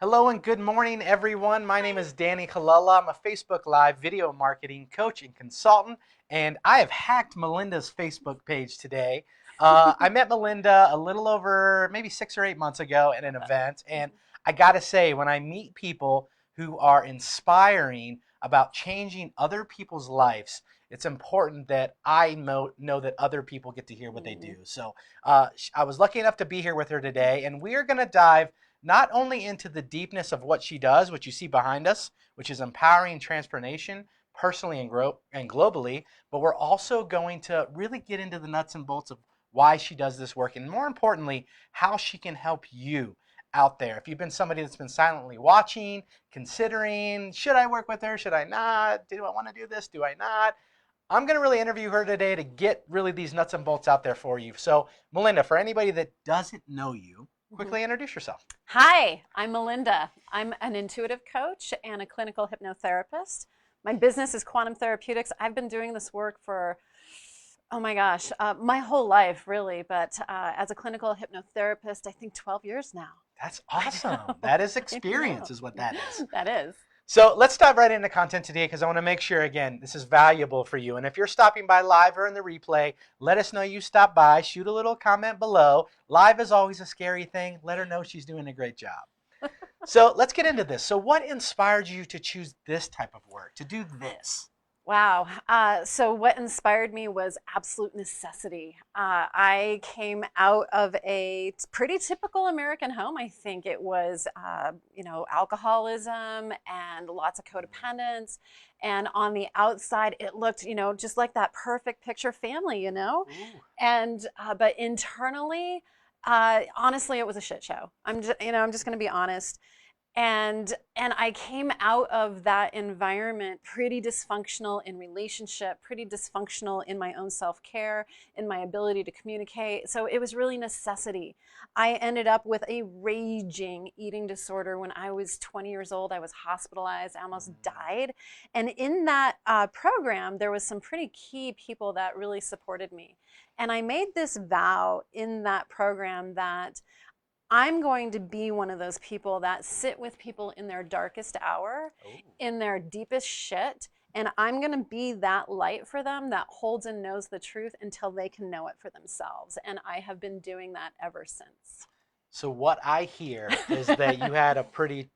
Hello and good morning, everyone. My name is Danny Colella. I'm a Facebook Live video marketing coach and consultant, and I have hacked Melinda's Facebook page today. I met Melinda a little over maybe 6 or 8 months ago at an event, and I gotta say, when I meet people who are inspiring about changing other people's lives, it's important that I know that other people get to hear what they do. So I was lucky enough to be here with her today, and we are going to dive not only into the deepness of what she does, which you see behind us, which is empowering transformation personally and globally, but we're also going to really get into the nuts and bolts of why she does this work, and more importantly, how she can help you out there. If you've been somebody that's been silently watching, considering, should I work with her? Should I not? Do I want to do this? Do I not? I'm going to really interview her today to get really these nuts and bolts out there for you. So, Melinda, for anybody that doesn't know you, quickly introduce yourself. Hi, I'm Melinda. I'm an intuitive coach and a clinical hypnotherapist. My business is quantum therapeutics. I've been doing this work for, oh my gosh, my whole life, really. But as a clinical hypnotherapist, I think 12 years now. That's awesome. That is experience, is what that is. That is. So let's dive right into content today because I want to make sure, again, this is valuable for you. And if you're stopping by live or in the replay, let us know you stopped by. Shoot a little comment below. Live is always a scary thing. Let her know she's doing a great job. So let's get into this. So what inspired you to choose this type of work, to do this? Wow. So what inspired me was absolute necessity. I came out of a pretty typical American home. I think it was, alcoholism and lots of codependence. And on the outside, it looked, just like that perfect picture family. Ooh. And but internally, honestly, it was a shit show. I'm just going to be honest. And I came out of that environment pretty dysfunctional in relationship, pretty dysfunctional in my own self-care, in my ability to communicate. So it was really necessity. I ended up with a raging eating disorder when I was 20 years old. I was hospitalized, I almost died. And in that program, there was some pretty key people that really supported me. And I made this vow in that program that I'm going to be one of those people that sit with people in their darkest hour, in their deepest shit, and I'm going to be that light for them that holds and knows the truth until they can know it for themselves. And I have been doing that ever since. So what I hear is that you had a pretty,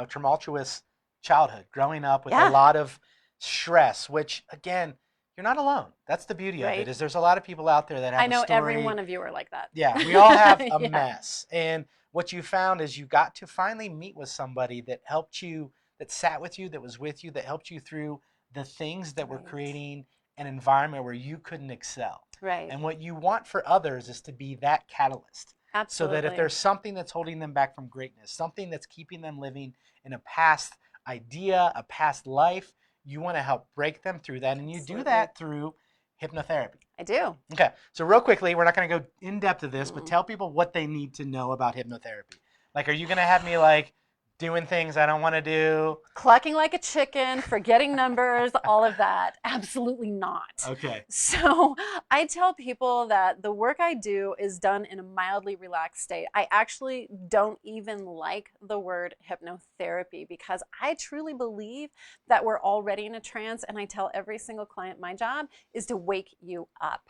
tumultuous childhood, growing up with a lot of stress, which, again, you're not alone. That's the beauty of it, is there's a lot of people out there that have I know a story. every one of you are like that. Yeah, we all have a mess. And what you found is you got to finally meet with somebody that helped you, that sat with you, that was with you, that helped you through the things that were creating an environment where you couldn't excel. Right. And what you want for others is to be that catalyst. Absolutely. So that if there's something that's holding them back from greatness, something that's keeping them living in a past idea, a past life, you want to help break them through that, and you do that through hypnotherapy. I do. Okay, so real quickly, we're not going to go in depth to this, but tell people what they need to know about hypnotherapy. Like, are you going to have me doing things I don't want to do? Clucking like a chicken, forgetting numbers, all of that. Absolutely not. Okay. So I tell people that the work I do is done in a mildly relaxed state. I actually don't even like the word hypnotherapy because I truly believe that we're already in a trance, and I tell every single client my job is to wake you up.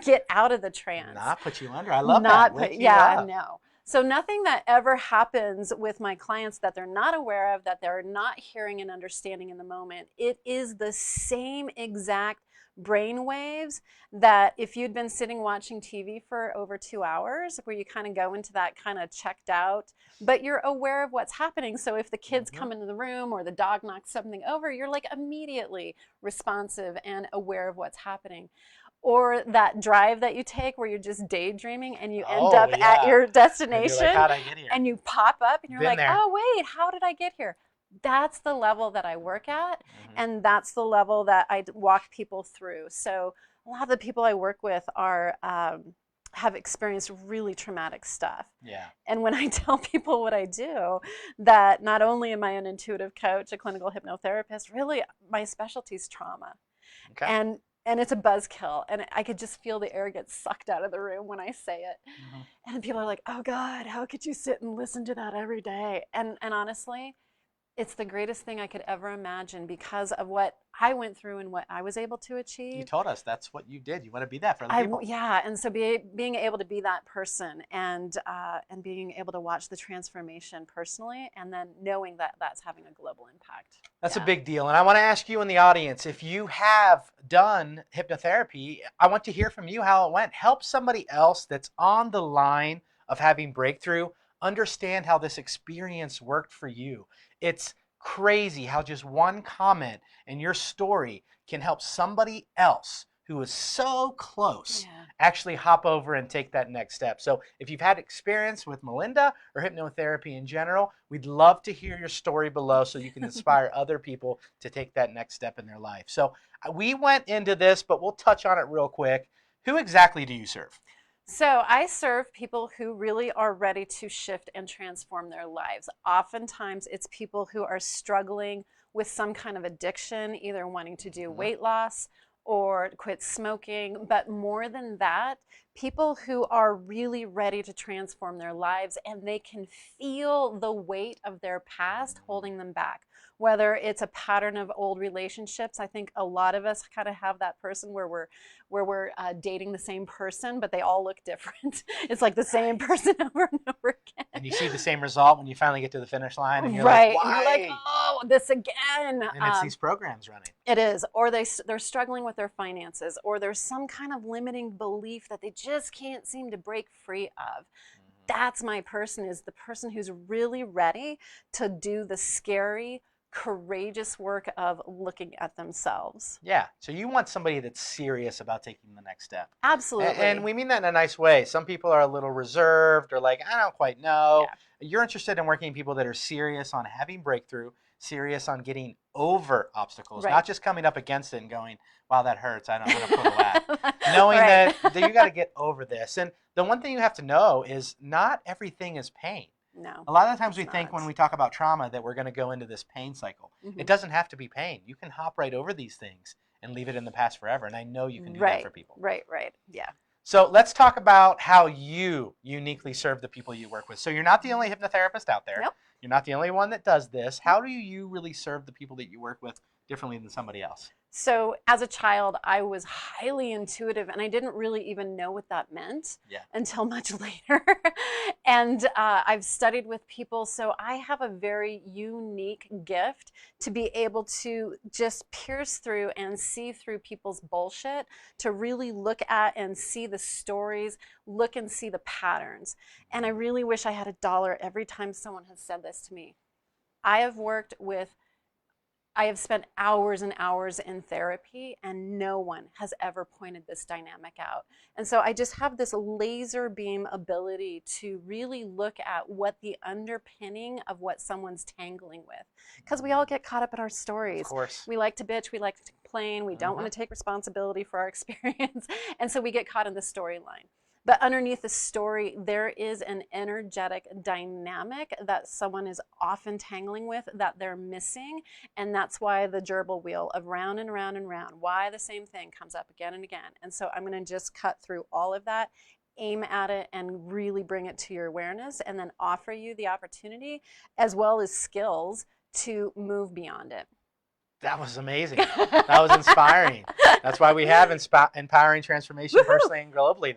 Get out of the trance. Not put you under. I love that. No. So nothing that ever happens with my clients that they're not aware of, that they're not hearing and understanding in the moment, it is the same exact brain waves that if you'd been sitting watching TV for over 2 hours, where you kind of go into that kind of checked out, but you're aware of what's happening. So if the kids come into the room or the dog knocks something over, you're like immediately responsive and aware of what's happening. Or that drive that you take where you're just daydreaming and you end up at your destination, and, how'd I get here? And you pop up and you're Been like, there. oh wait, how did I get here? That's the level that I work at, and that's the level that I walk people through. So a lot of the people I work with are have experienced really traumatic stuff. Yeah. And when I tell people what I do, that not only am I an intuitive coach, a clinical hypnotherapist, really my specialty is trauma. Okay. And and it's a buzzkill, and I could just feel the air get sucked out of the room when I say it. Mhm. And people are like, oh God, how could you sit and listen to that every day? And honestly, it's the greatest thing I could ever imagine because of what I went through and what I was able to You achieve. told us that's what you did. You want to be that for other people. Yeah, and so being able to be that person and being able to watch the transformation personally, and then knowing that that's having a global impact. That's a Yeah. big deal. And I want to ask you in the audience, if you have done hypnotherapy, I want to hear from you how it went. Help somebody else that's on the line of having breakthrough understand how this experience worked for you. It's crazy how just one comment in your story can help somebody else who is so close Yeah. actually hop over and take that next step. So if you've had experience with Melinda or hypnotherapy in general, we'd love to hear your story below so you can inspire other people to take that next step in their life. So we went into this, but we'll touch on it real quick. Who exactly do you serve? So I serve people who really are ready to shift and transform their lives. Oftentimes, it's people who are struggling with some kind of addiction, either wanting to do weight loss or quit smoking. But more than that, people who are really ready to transform their lives and they can feel the weight of their past holding them back. Whether it's a pattern of old relationships, I think a lot of us kind of have that person where we're dating the same person, but they all look different. It's like the same person over and over again. And you see the same result when you finally get to the finish line, and you're Right. like, And you're like, why? oh, this again. And it's these programs running. It is. Or they're struggling with their finances, or there's some kind of limiting belief that they just can't seem to break free of. That's my person, is the person who's really ready to do the scary, courageous work of looking at themselves. Yeah. So you want somebody that's serious about taking the next step. Absolutely. And we mean that in a nice way. Some people are a little reserved or like, I don't quite know. Yeah. You're interested in working with people that are serious on having breakthrough, serious on getting over obstacles, Right. not just coming up against it and going, wow, that hurts. I don't want to pull away. Knowing Right. that you got to get over this. And the one thing you have to know is not everything is pain. No. A lot of the times we it's think not. when we talk about trauma that we're going to go into this pain cycle. Mhm. It doesn't have to be pain. You can hop right over these things and leave it in the past forever. And I know you can do that Right. for people. Right. Right. Yeah. So let's talk about how you uniquely serve the people you work with. So you're not the only hypnotherapist out there. Nope. You're not the only one that does this. How do you really serve the people that you work with differently than somebody else? So as a child, I was highly intuitive, and I didn't really even know what that meant until much later. And I've studied with people, so I have a very unique gift to be able to just pierce through and see through people's bullshit, to really look at and see the stories, look and see the patterns. And I really wish I had $1 every time someone has said this to me. I have spent hours and hours in therapy, and no one has ever pointed this dynamic out. And so I just have this laser beam ability to really look at what the underpinning of what someone's tangling with. Because we all get caught up in our stories. Of course. We like to bitch, we like to complain, we don't want to take responsibility for our experience. And so we get caught in the storyline. But underneath the story, there is an energetic dynamic that someone is often tangling with that they're missing. And that's why the gerbil wheel of round and round and round, why the same thing comes up again and again. And so I'm going to just cut through all of that, aim at it, and really bring it to your awareness, and then offer you the opportunity as well as skills to move beyond it. That was amazing. That was inspiring. That's why we have empowering transformation personally and globally.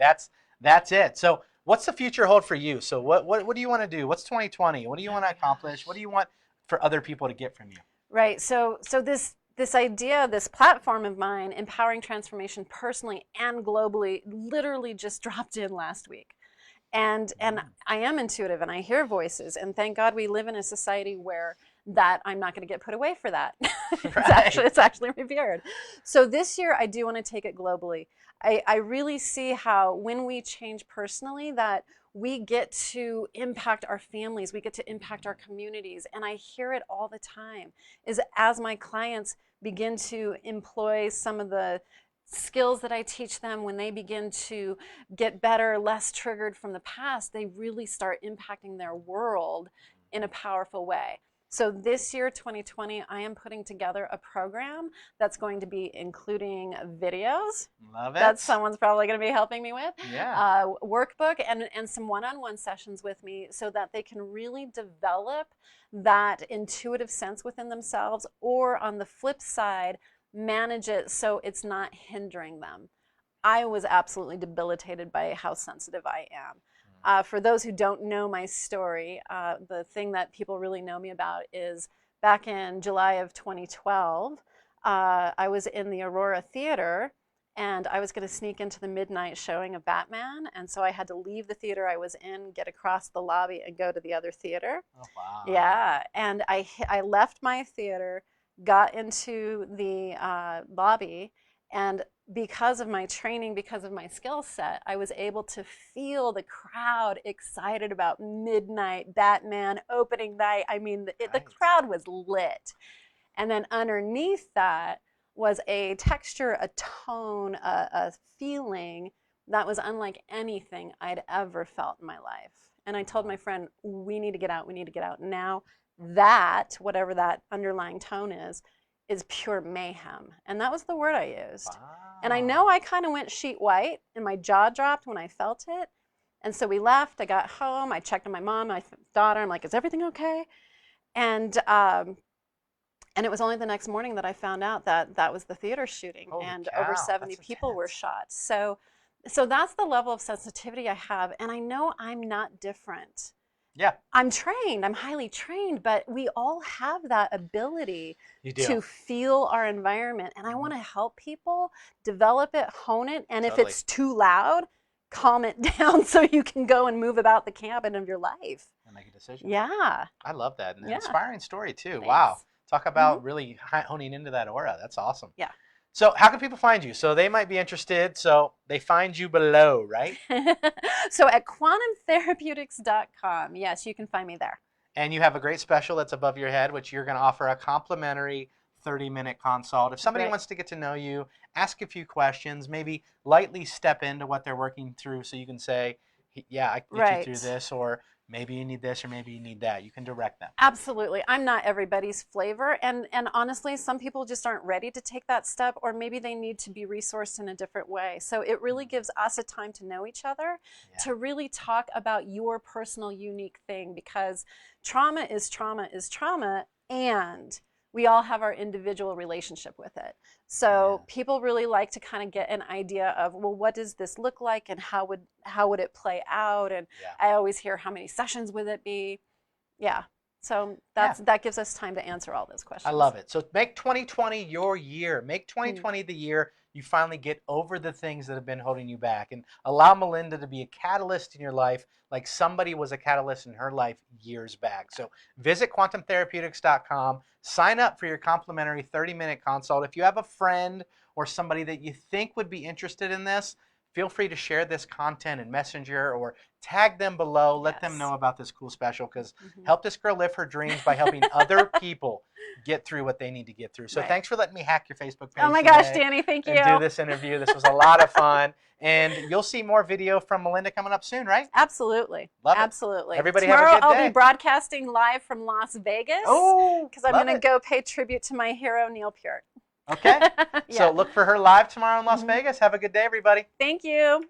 That's it. So what's the future hold for you? So what do you want to do? What's 2020? What do you want to accomplish? What do you want for other people to get from you? Right. So this idea, this platform of mine, empowering transformation personally and globally, literally just dropped in last week. And I am intuitive, and I hear voices, and thank God we live in a society where that I'm not going to get put away for that. It's actually revered. So this year I do want to take it globally. I really see how when we change personally, that we get to impact our families, we get to impact our communities. And I hear it all the time, is as my clients begin to employ some of the skills that I teach them, when they begin to get better, less triggered from the past, they really start impacting their world in a powerful way. So this year, 2020, I am putting together a program that's going to be including videos. Love it. That someone's probably going to be helping me with. Yeah. Workbook and some one-on-one sessions with me so that they can really develop that intuitive sense within themselves, or on the flip side, manage it so it's not hindering them. I was absolutely debilitated by how sensitive I am. For those who don't know my story, the thing that people really know me about is back in July of 2012, I was in the Aurora Theater, and I was going to sneak into the midnight showing of Batman, and so I had to leave the theater I was in, get across the lobby, and go to the other theater. Oh, wow. Yeah, and I left my theater, got into the lobby, and because of my training, because of my skill set, I was able to feel the crowd excited about midnight Batman opening night. I mean, the crowd was lit. And then underneath that was a texture, a tone, a feeling that was unlike anything I'd ever felt in my life. And I told my friend, we need to get out, we need to get out now. That, whatever that underlying tone is pure mayhem. And that was the word I used. Wow. And I know I kind of went sheet white and my jaw dropped when I felt it. And so we left, I got home, I checked on my mom, my daughter, I'm like, is everything okay? And it was only the next morning that I found out that that was the theater shooting. Holy and cow, over 70 people were shot. So that's the level of sensitivity I have. And I know I'm not different. Yeah. I'm trained, I'm highly trained, but we all have that ability to feel our environment. And I want to help people develop it, hone it. And if it's too loud, calm it down so you can go and move about the cabin of your life. And make a decision. Yeah. I love that. An inspiring story too. Thanks. Wow. Talk about really honing into that aura. That's awesome. Yeah. So how can people find you? So they might be interested. So they find you below, right? So at quantumtherapeutics.com. Yes, you can find me there. And you have a great special that's above your head, which you're going to offer a complimentary 30-minute consult. If somebody wants to get to know you, ask a few questions, maybe lightly step into what they're working through so you can say, yeah, I can get you through this, or maybe you need this, or maybe you need that. You can direct them. Absolutely. I'm not everybody's flavor. And honestly, some people just aren't ready to take that step, or maybe they need to be resourced in a different way. So it really gives us a time to know each other, to really talk about your personal unique thing, because trauma is trauma is trauma, and we all have our individual relationship with it. So people really like to kind of get an idea of, well, what does this look like, and how would it play out? And I always hear, how many sessions would it be? Yeah. So that gives us time to answer all those questions. I love it. So make 2020 your year. Make 2020 the year you finally get over the things that have been holding you back, and allow Melinda to be a catalyst in your life like somebody was a catalyst in her life years back. So visit quantumtherapeutics.com, sign up for your complimentary 30-minute consult. If you have a friend or somebody that you think would be interested in this, feel free to share this content in Messenger or tag them below. Let them know about this cool special, because help this girl live her dreams by helping other people get through what they need to get through. So thanks for letting me hack your Facebook page. Oh my gosh, Danny, thank you. And do this interview. This was a lot of fun. And you'll see more video from Melinda coming up soon, right? Absolutely. Love it. Absolutely. Everybody Tomorrow have a good day. I'll be broadcasting live from Las Vegas. Oh, because I'm going to go pay tribute to my hero, Neil Peart. Okay. So look for her live tomorrow in Las Vegas. Have a good day, everybody. Thank you.